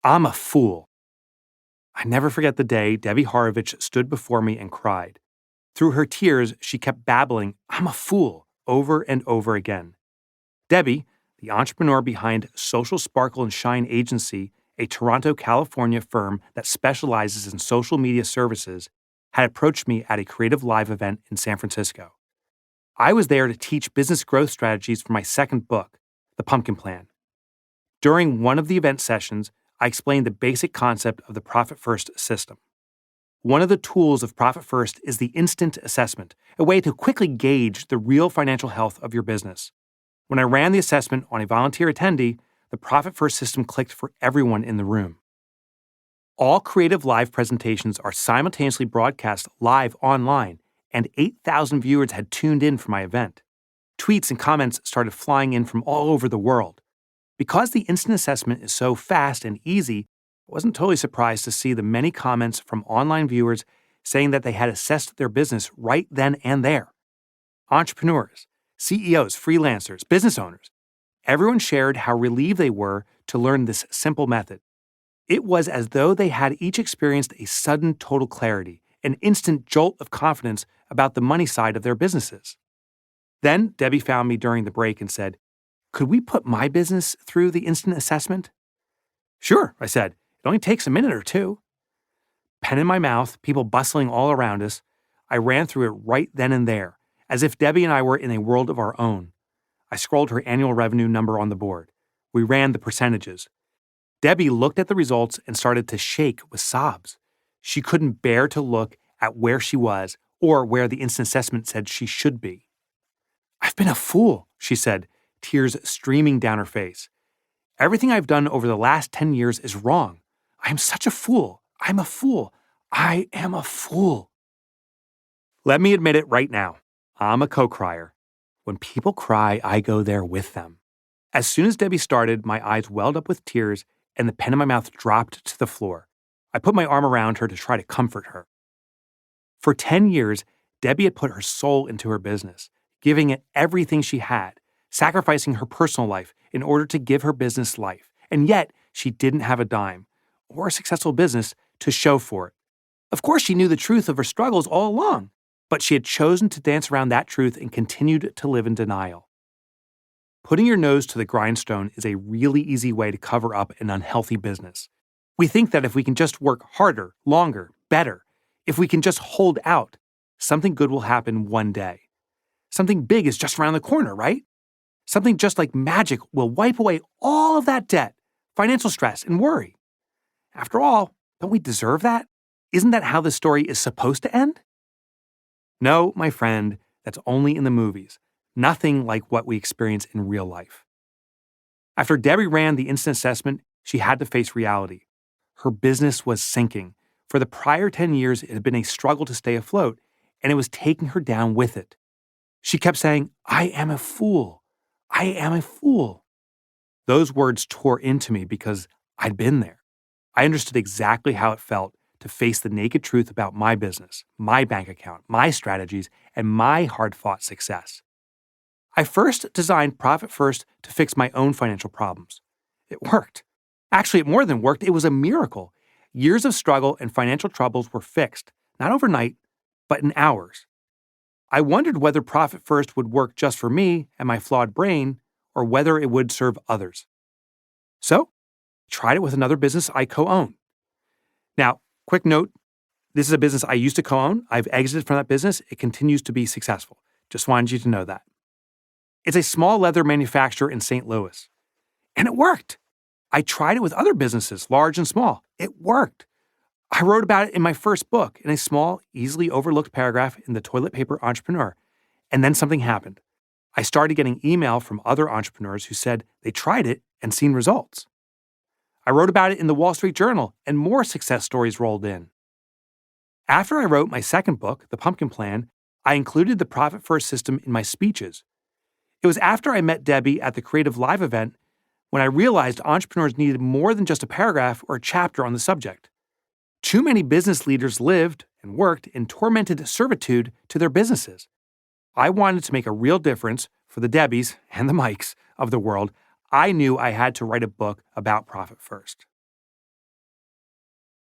I'm a fool. I never forget the day Debbie Horovitch stood before me and cried. Through her tears, she kept babbling, I'm a fool, over and over again. Debbie, the entrepreneur behind Social Sparkle and Shine Agency, a Toronto, California firm that specializes in social media services, had approached me at a Creative Live event in San Francisco. I was there to teach business growth strategies for my second book, The Pumpkin Plan. During one of the event sessions, I explained the basic concept of the Profit First system. One of the tools of Profit First is the instant assessment, a way to quickly gauge the real financial health of your business. When I ran the assessment on a volunteer attendee, the Profit First system clicked for everyone in the room. All Creative Live presentations are simultaneously broadcast live online, and 8,000 viewers had tuned in for my event. Tweets and comments started flying in from all over the world. Because the instant assessment is so fast and easy, I wasn't totally surprised to see the many comments from online viewers saying that they had assessed their business right then and there. Entrepreneurs, CEOs, freelancers, business owners, everyone shared how relieved they were to learn this simple method. It was as though they had each experienced a sudden total clarity, an instant jolt of confidence about the money side of their businesses. Then Debbie found me during the break and said, could we put my business through the instant assessment? Sure, I said. It only takes a minute or two. Pen in my mouth, people bustling all around us, I ran through it right then and there, as if Debbie and I were in a world of our own. I scrolled her annual revenue number on the board. We ran the percentages. Debbie looked at the results and started to shake with sobs. She couldn't bear to look at where she was or where the instant assessment said she should be. I've been a fool, she said, tears streaming down her face. Everything I've done over the last 10 years is wrong. I am such a fool. I'm a fool. I am a fool. Let me admit it right now. I'm a co-crier. When people cry, I go there with them. As soon as Debbie started, my eyes welled up with tears and the pen in my mouth dropped to the floor. I put my arm around her to try to comfort her. For 10 years, Debbie had put her soul into her business, giving it everything she had, sacrificing her personal life in order to give her business life. And yet, she didn't have a dime or a successful business to show for it. Of course, she knew the truth of her struggles all along, but she had chosen to dance around that truth and continued to live in denial. Putting your nose to the grindstone is a really easy way to cover up an unhealthy business. We think that if we can just work harder, longer, better, if we can just hold out, something good will happen one day. Something big is just around the corner, right? Something just like magic will wipe away all of that debt, financial stress, and worry. After all, don't we deserve that? Isn't that how the story is supposed to end? No, my friend, that's only in the movies. Nothing like what we experience in real life. After Debbie ran the instant assessment, she had to face reality. Her business was sinking. For the prior 10 years, it had been a struggle to stay afloat, and it was taking her down with it. She kept saying, I am a fool. I am a fool. Those words tore into me because I'd been there. I understood exactly how it felt to face the naked truth about my business, my bank account, my strategies, and my hard-fought success. I first designed Profit First to fix my own financial problems. It worked. Actually, it more than worked. It was a miracle. Years of struggle and financial troubles were fixed, not overnight, but in hours. I wondered whether Profit First would work just for me and my flawed brain, or whether it would serve others. So, I tried it with another business I co-own. Now, quick note, this is a business I used to co-own. I've exited from that business. It continues to be successful. Just wanted you to know that. It's a small leather manufacturer in St. Louis. And it worked. I tried it with other businesses, large and small. It worked. I wrote about it in my first book in a small, easily overlooked paragraph in the Toilet Paper Entrepreneur. And then something happened. I started getting email from other entrepreneurs who said they tried it and seen results. I wrote about it in the Wall Street Journal, and more success stories rolled in. After I wrote my second book, The Pumpkin Plan, I included the Profit First system in my speeches. It was after I met Debbie at the Creative Live event when I realized entrepreneurs needed more than just a paragraph or a chapter on the subject. Too many business leaders lived and worked in tormented servitude to their businesses. I wanted to make a real difference for the Debbies and the Mikes of the world. I knew I had to write a book about Profit First.